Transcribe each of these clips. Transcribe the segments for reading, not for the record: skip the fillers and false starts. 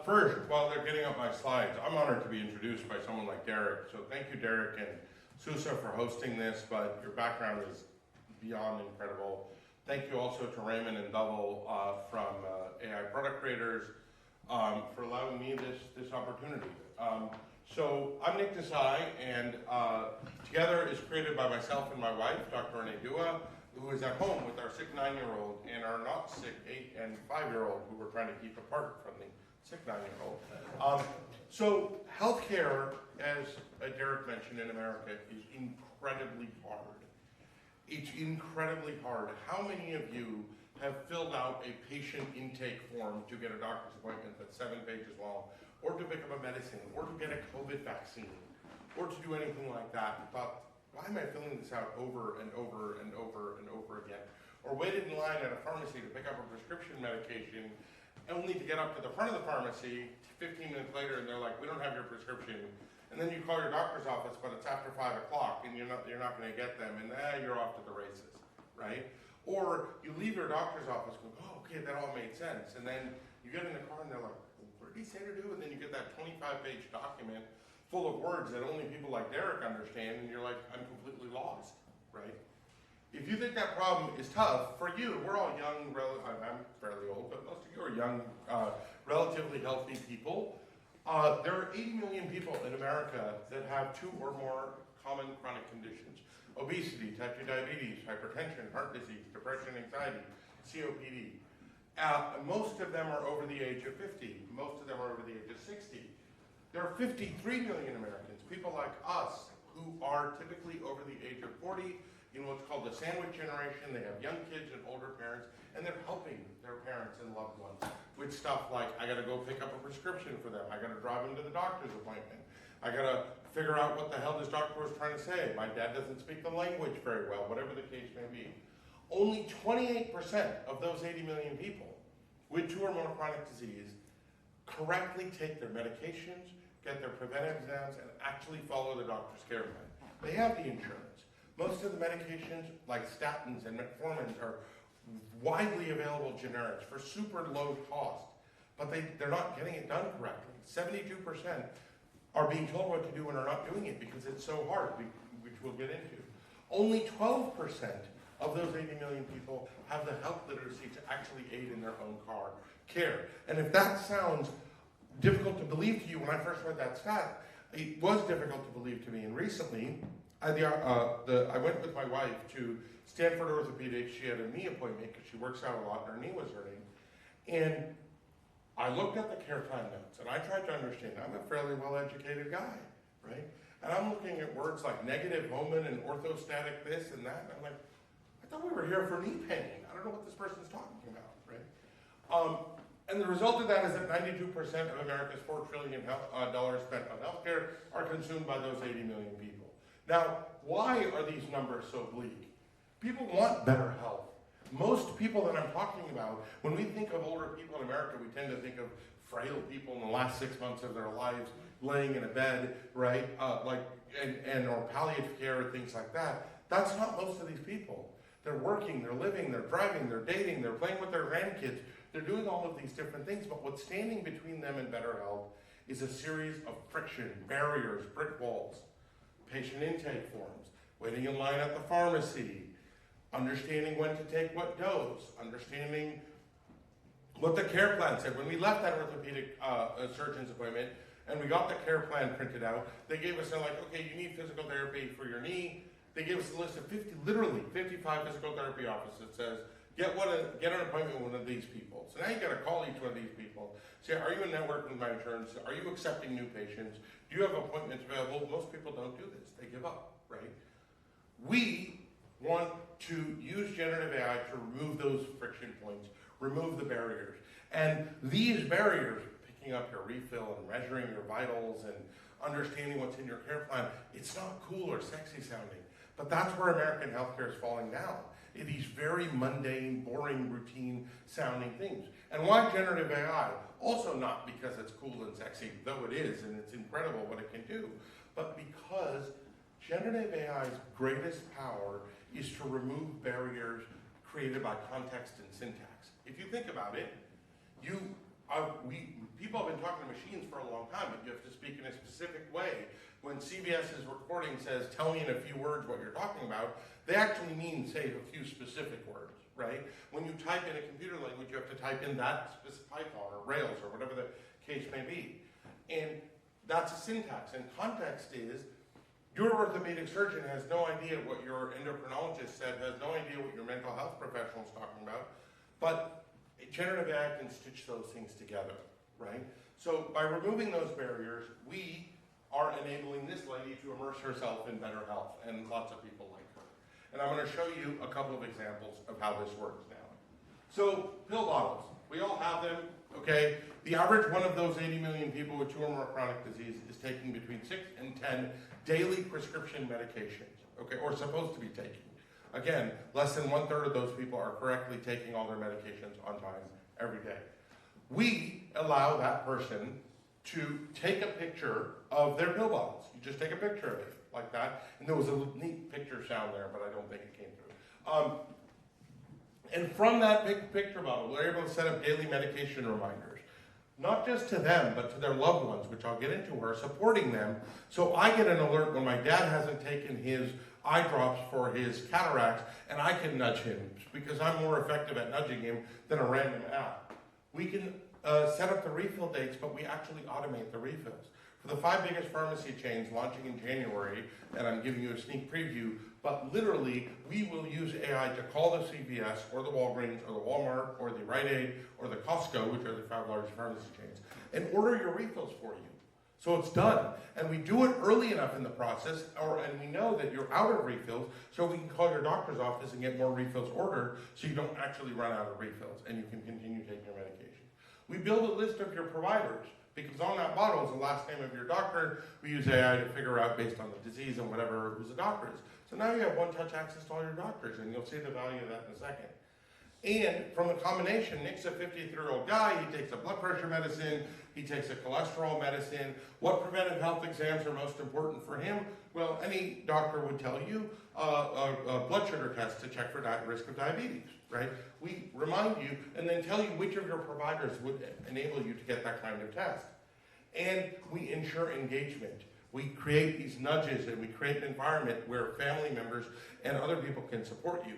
First, while they're getting up my slides, I'm honored to be introduced by someone like Derek. So thank you, Derek and Susa, for hosting this, but your background is beyond incredible. Thank you also to Raymond and Double from AI Product Creators for allowing me this opportunity. So I'm Nick Desai, and Together is created by myself and my wife, Dr. Renee, who is at home with our sick 9-year-old and our not sick 8 and 5-year-old, who we're trying to keep apart from the sick 9-year-old. So healthcare, as Derek mentioned, in America is incredibly hard. It's incredibly hard. How many of you have filled out a patient intake form to get a doctor's appointment that's 7 pages long, or to pick up a medicine, or to get a COVID vaccine, or to do anything like that, and thought, why am I filling this out over and over and over and over again? Or waited in line at a pharmacy to pick up a prescription medication, only to get up to the front of the pharmacy 15 minutes later and they're like, we don't have your prescription. And then you call your doctor's office, but it's after 5 o'clock and you're not gonna get them, and you're off to the races, right? Or you leave your doctor's office going, oh, okay, that all made sense. And then you get in the car and they're like, what did he say to do? And then you get that 25-page document full of words that only people like Derek understand, and you're like, I'm completely lost, right? If you think that problem is tough, for you, we're all young, I'm fairly old, but most of you are young, relatively healthy people. There are 80 million people in America that have 2 or more common chronic conditions: obesity, type 2 diabetes, hypertension, heart disease, depression, anxiety, COPD. Most of them are over the age of 50. Most of them are over the age of 60. There are 53 million Americans, people like us, who are typically over the age of 40, in what's called the sandwich generation. They have young kids and older parents, and they're helping their parents and loved ones with stuff like, I gotta go pick up a prescription for them, I gotta drive them to the doctor's appointment, I gotta figure out what the hell this doctor was trying to say, my dad doesn't speak the language very well, whatever the case may be. Only 28% of those 80 million people with 2 or more chronic disease correctly take their medications, get their preventive exams, and actually follow the doctor's care plan. They have the insurance. Most of the medications, like statins and metformins, are widely available generics for super low cost, but they're not getting it done correctly. 72% are being told what to do and are not doing it because it's so hard, which we'll get into. Only 12% of those 80 million people have the health literacy to actually aid in their own care. And if that sounds difficult to believe to you, when I first read that stat, it was difficult to believe to me. And recently, I went with my wife to Stanford Orthopedics. She had a knee appointment because she works out a lot and her knee was hurting. And I looked at the care plan notes and I tried to understand. I'm a fairly well-educated guy, right? And I'm looking at words like negative Homan and orthostatic this and that. And I'm like, I thought we were here for knee pain. I don't know what this person's talking about, right? And the result of that is that 92% of America's $4 trillion spent on healthcare are consumed by those 80 million people. Now, why are these numbers so bleak? People want better health. Most people that I'm talking about, when we think of older people in America, we tend to think of frail people in the last 6 months of their lives laying in a bed, right? Or palliative care or things like that. That's not most of these people. They're working, they're living, they're driving, they're dating, they're playing with their grandkids. They're doing all of these different things, but what's standing between them and better health is a series of friction, barriers, brick walls, patient intake forms, waiting in line at the pharmacy, understanding when to take what dose, understanding what the care plan said. When we left that orthopedic surgeon's appointment and we got the care plan printed out, they gave us, they're like, okay, you need physical therapy for your knee. They gave us a list of 55 physical therapy offices that says, get an appointment with one of these people. So now you got to call each one of these people. Say, are you in network with my insurance? Are you accepting new patients? Do you have appointments available? Most people don't do this. They give up, right? We want to use generative AI to remove those friction points, remove the barriers. And these barriers, picking up your refill and measuring your vitals and understanding what's in your care plan, it's not cool or sexy sounding. But that's where American healthcare is falling down. These very mundane, boring, routine sounding things. And why generative AI? Also not because it's cool and sexy, though it is, and it's incredible what it can do, but because generative AI's greatest power is to remove barriers created by context and syntax. If you think about it, people have been talking to machines for a long time, but you have to speak in a specific way. When CVS's recording says, tell me in a few words what you're talking about, they actually mean, say, a few specific words, right? When you type in a computer language, you have to type in that specific Python or Rails or whatever the case may be. And that's a syntax. And context is, your orthopedic surgeon has no idea what your endocrinologist said, has no idea what your mental health professional is talking about, but generative AI can stitch those things together, right? So by removing those barriers, we are enabling this lady to immerse herself in better health, and lots of people like her. And I'm going to show you a couple of examples of how this works now. So, pill bottles. We all have them, okay? The average one of those 80 million people with 2 or more chronic disease is taking between 6 and 10 daily prescription medications, okay, or supposed to be taking. Again, less than 1/3 of those people are correctly taking all their medications on time every day. We allow that person to take a picture of their pill bottles. You just take a picture of it like that, and there was a neat picture sound there, but I don't think it came through. And from that big picture bottle, we're able to set up daily medication reminders, not just to them, but to their loved ones, which I'll get into, are supporting them. So I get an alert when my dad hasn't taken his eye drops for his cataracts, and I can nudge him because I'm more effective at nudging him than a random app. We can set up the refill dates, but we actually automate the refills. For the 5 biggest pharmacy chains launching in January, and I'm giving you a sneak preview, but literally we will use AI to call the CVS or the Walgreens or the Walmart or the Rite Aid or the Costco, which are the 5 largest pharmacy chains, and order your refills for you. So it's done. And we do it early enough in the process, and we know that you're out of refills, so we can call your doctor's office and get more refills ordered so you don't actually run out of refills and you can continue taking your medication. We build a list of your providers, because on that bottle is the last name of your doctor. We use AI to figure out based on the disease and whatever who's the doctor is. So now you have one-touch access to all your doctors, and you'll see the value of that in a second. And from the combination, Nick's a 53-year-old guy, he takes a blood pressure medicine, he takes a cholesterol medicine. What preventive health exams are most important for him? Well, any doctor would tell you a blood sugar test to check for risk of diabetes, right? We remind you and then tell you which of your providers would enable you to get that kind of test. And we ensure engagement. We create these nudges and we create an environment where family members and other people can support you.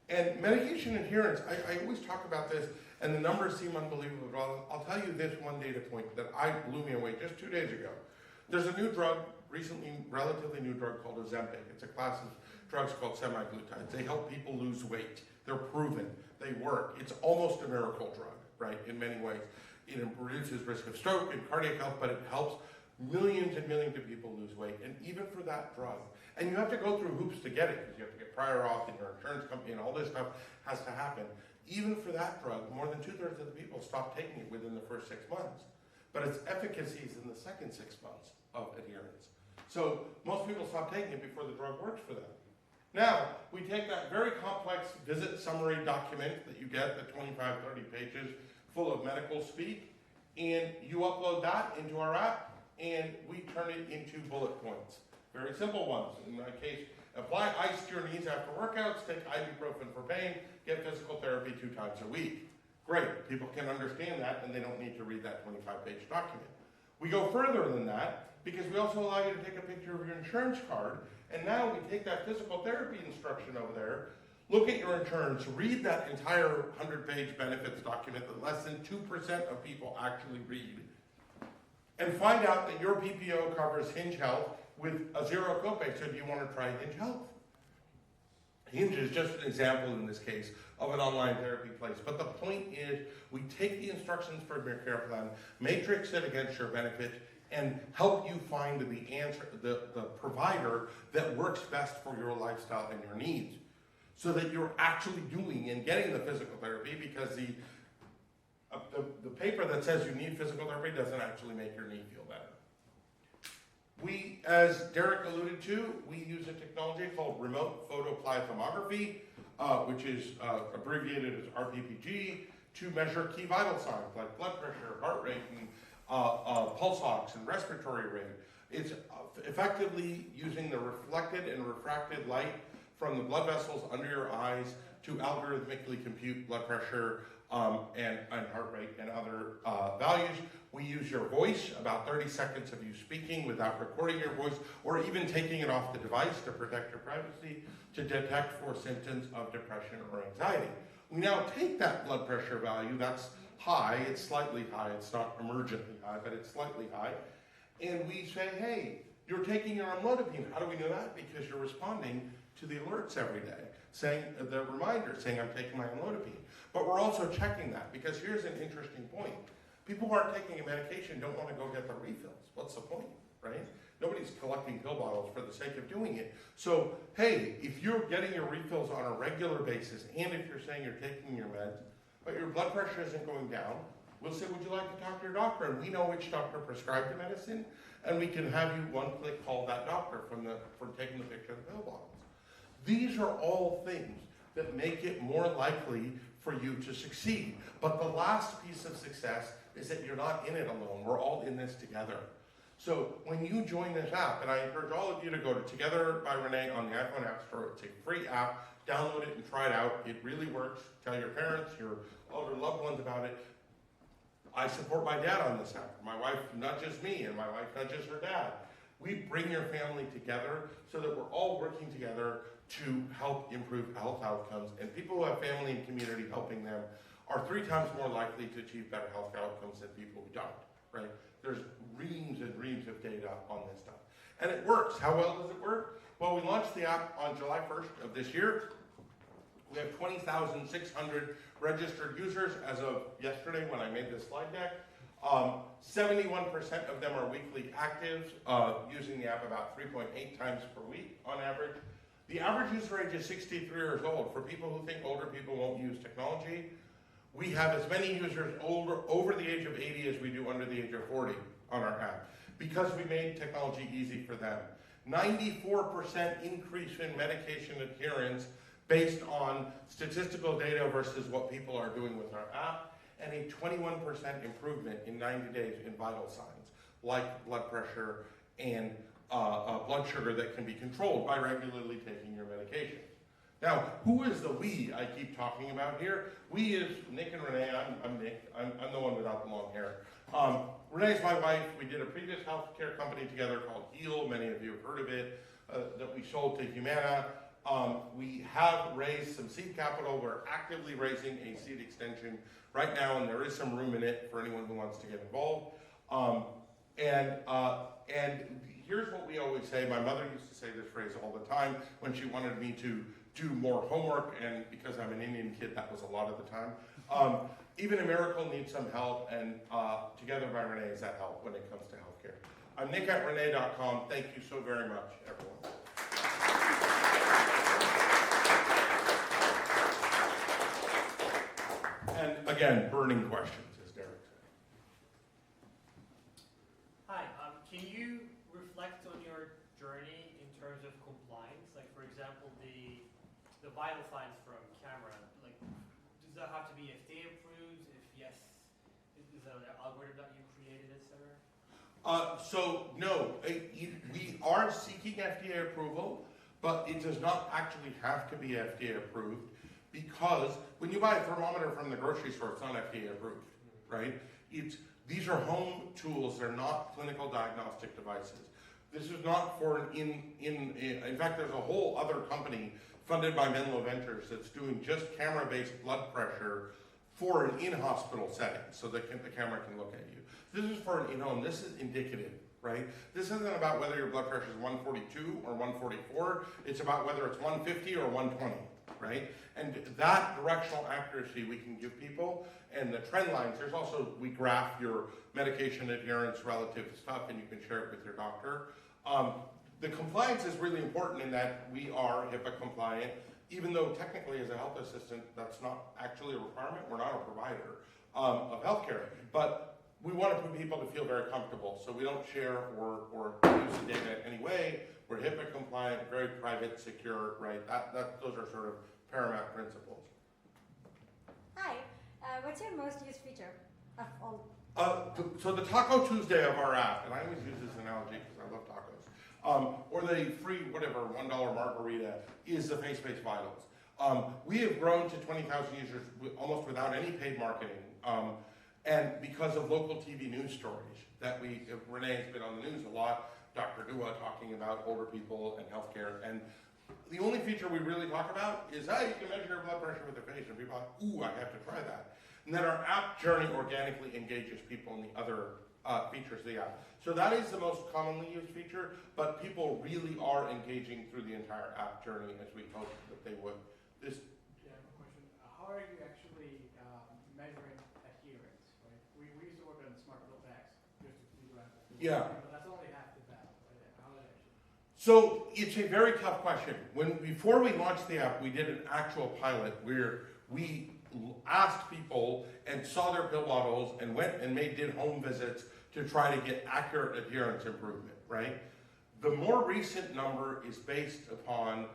And medication adherence, I always talk about this, and the numbers seem unbelievable, but I'll tell you this one data point that blew me away just 2 days ago. There's a new drug, relatively new drug called Ozempic. It's a class of drugs called semaglutides. They help people lose weight. They're proven. They work. It's almost a miracle drug, right, in many ways. It reduces risk of stroke and cardiac health, but it helps millions and millions of people lose weight. And even for that drug, and you have to go through hoops to get it, because you have to get prior auth and your insurance company and all this stuff has to happen. Even for that drug, more than 2/3 of the people stop taking it within the first 6 months. But its efficacy is in the second 6 months of adherence. So most people stop taking it before the drug works for them. Now, we take that very complex visit summary document that you get, the 25, 30 pages full of medical speak, and you upload that into our app, and we turn it into bullet points. Very simple ones. In my case, apply ice to your knees after workouts, take ibuprofen for pain, get physical therapy 2 times a week. Great, people can understand that and they don't need to read that 25-page document. We go further than that because we also allow you to take a picture of your insurance card, and now we take that physical therapy instruction over there, look at your insurance, read that entire 100-page benefits document that less than 2% of people actually read, and find out that your PPO covers Hinge Health with a 0 copay. So do you want to try Hinge Health? Hinge is just an example in this case of an online therapy place. But the point is, we take the instructions from your care plan, matrix it against your benefit, and help you find the answer, the provider that works best for your lifestyle and your needs, so that you're actually doing and getting the physical therapy, because the paper that says you need physical therapy doesn't actually make your knee feel better. We, as Derek alluded to, we use a technology called remote photoplethysmography, which is abbreviated as RPPG, to measure key vital signs like blood pressure, heart rate, and pulse ox and respiratory rate. It's effectively using the reflected and refracted light from the blood vessels under your eyes to algorithmically compute blood pressure and heart rate and other values. We use your voice, about 30 seconds of you speaking without recording your voice or even taking it off the device to protect your privacy, to detect for symptoms of depression or anxiety. We now take that blood pressure value, that's high, it's slightly high, it's not emergently high, but it's slightly high, and we say, hey, you're taking your amlodipine. How do we know that? Because you're responding to the alerts every day, saying the reminder, saying I'm taking my amlodipine. But we're also checking that, because here's an interesting point. People who aren't taking a medication don't want to go get the refills. What's the point, right? Nobody's collecting pill bottles for the sake of doing it. So, hey, if you're getting your refills on a regular basis, and if you're saying you're taking your meds, but your blood pressure isn't going down, we'll say, would you like to talk to your doctor? And we know which doctor prescribed the medicine, and we can have you one-click call that doctor from taking the picture of the pill bottles. These are all things that make it more likely for you to succeed. But the last piece of success is that you're not in it alone. We're all in this together. So when you join this app, and I encourage all of you to go to Together by Renee on the iPhone App Store. It's a free app. Download it and try it out. It really works. Tell your parents, your older loved ones about it. I support my dad on this app. My wife, not just me, and my wife, not just her dad. We bring your family together so that we're all working together to help improve health outcomes. And people who have family and community helping them are 3 times more likely to achieve better health outcomes than people who don't, right? There's reams and reams of data on this stuff. And it works. How well does it work? Well, we launched the app on July 1st of this year. We have 20,600 registered users as of yesterday when I made this slide deck. 71% of them are weekly actives, using the app about 3.8 times per week on average. The average user age is 63 years old. For people who think older people won't use technology, we have as many users over the age of 80 as we do under the age of 40 on our app, because we made technology easy for them. 94% increase in medication adherence based on statistical data versus what people are doing with our app, and a 21% improvement in 90 days in vital signs, like blood pressure and blood sugar that can be controlled by regularly taking your medication. Now, who is the we I keep talking about here? We is Nick and Renee. I'm Nick. I'm the one without the long hair. Renee's my wife. We did a previous healthcare company together called Heal. Many of you have heard of it, that we sold to Humana. We have raised some seed capital. We're actively raising a seed extension right now, and there is some room in it for anyone who wants to get involved. And here's what we always say. My mother used to say this phrase all the time when she wanted me to do more homework, and because I'm an Indian kid, that was a lot of the time. Even a miracle needs some help, and Together by Renee is that help when it comes to healthcare. I'm nick@renee.com. Thank you so very much, everyone. And again, burning questions, as Derek said. Hi, can you reflect on your journey in terms of compliance? Like, for example, the vital signs from camera, like, does that have to be FDA approved? If yes, is that an algorithm that you created, etc.? So no, we are seeking FDA approval, but it does not actually have to be FDA approved, because when you buy a thermometer from the grocery store, it's not FDA approved, right? These are home tools, they're not clinical diagnostic devices. This is not for in fact, there's a whole other company funded by Menlo Ventures that's doing just camera-based blood pressure for an in-hospital setting, so that the camera can look at you. This is for an in-home, this is indicative, right? This isn't about whether your blood pressure is 142 or 144, it's about whether it's 150 or 120, right? And that directional accuracy we can give people, and the trend lines, there's also, we graph your medication adherence relative stuff, and you can share it with your doctor. The compliance is really important in that we are HIPAA compliant, even though technically as a health assistant, that's not actually a requirement. We're not a provider of healthcare, but we want to put people to feel very comfortable, so we don't share or use the data in any way. We're HIPAA compliant, very private, secure, right? Those are sort of paramount principles. Hi, what's your most used feature of all? So the Taco Tuesday of our app, and I always use this analogy because I love tacos, or the free, whatever, $1 margarita is the face-based vitals. We have grown to 20,000 users almost without any paid marketing, and because of local TV news stories that Renee's been on the news a lot, Dr. Dua talking about older people and healthcare, and the only feature we really talk about is, hey, you can measure your blood pressure with your face, and people are like, ooh, I have to try that. And then our app journey organically engages people in the other features of the app. So that is the most commonly used feature, but people really are engaging through the entire app journey as we hoped that they would. Yeah, I have a question. How are you actually measuring adherence, right? We used to work on smart pill packs just to do that. Yeah. But that's only half the battle, right? How is it actually? So it's a very tough question. Before we launched the app, we did an actual pilot where we asked people and saw their pill bottles and went and did home visits to try to get accurate adherence improvement, right? The more recent number is based upon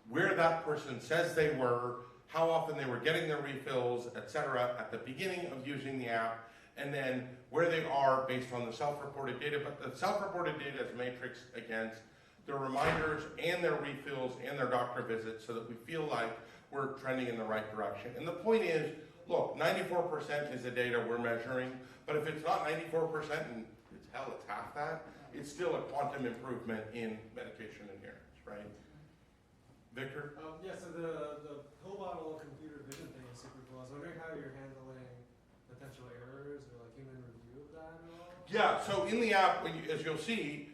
where that person says they were, how often they were getting their refills, etc., at the beginning of using the app, and then where they are based on the self-reported data. But the self-reported data is matrixed against their reminders and their refills and their doctor visits so that we feel like we're trending in the right direction. And the point is, look, 94% is the data we're measuring, but if it's not 94% and it's half that, it's still a quantum improvement in medication adherence, right? Victor? Yeah, so the pill bottle computer vision thing is super cool. I was wondering how you're handling potential errors or like human review of that at all? Yeah, so in the app, as you'll see,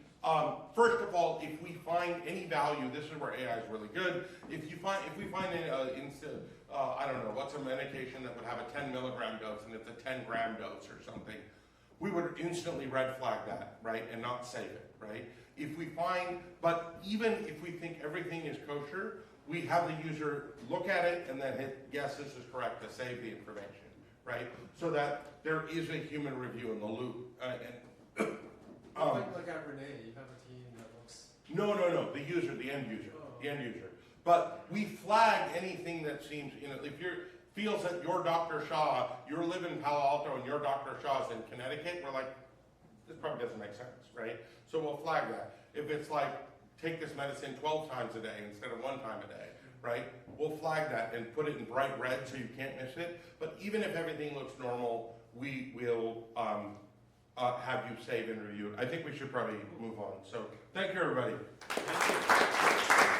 first of all, if we find any value, this is where AI is really good. If we find I don't know, what's a medication that would have a 10 milligram dose and it's a 10 gram dose or something, we would instantly red flag that, right, and not save it, right? If we find, but even if we think everything is kosher, we have the user look at it and then hit, yes, this is correct, to save the information, right? So that there is a human review in the loop. Like at Renee, you have a team that looks... No, the user, the end user, Oh. the end user. But we flag anything that seems, if feels that your Dr. Shaw, you live in Palo Alto and your Dr. Shaw's in Connecticut, we're like, this probably doesn't make sense, right? So we'll flag that. If it's like, take this medicine 12 times a day instead of 1 time a day, right? We'll flag that and put it in bright red so you can't miss it. But even if everything looks normal, we will have you save and review it. I think we should probably move on. So thank you, everybody. Thank you.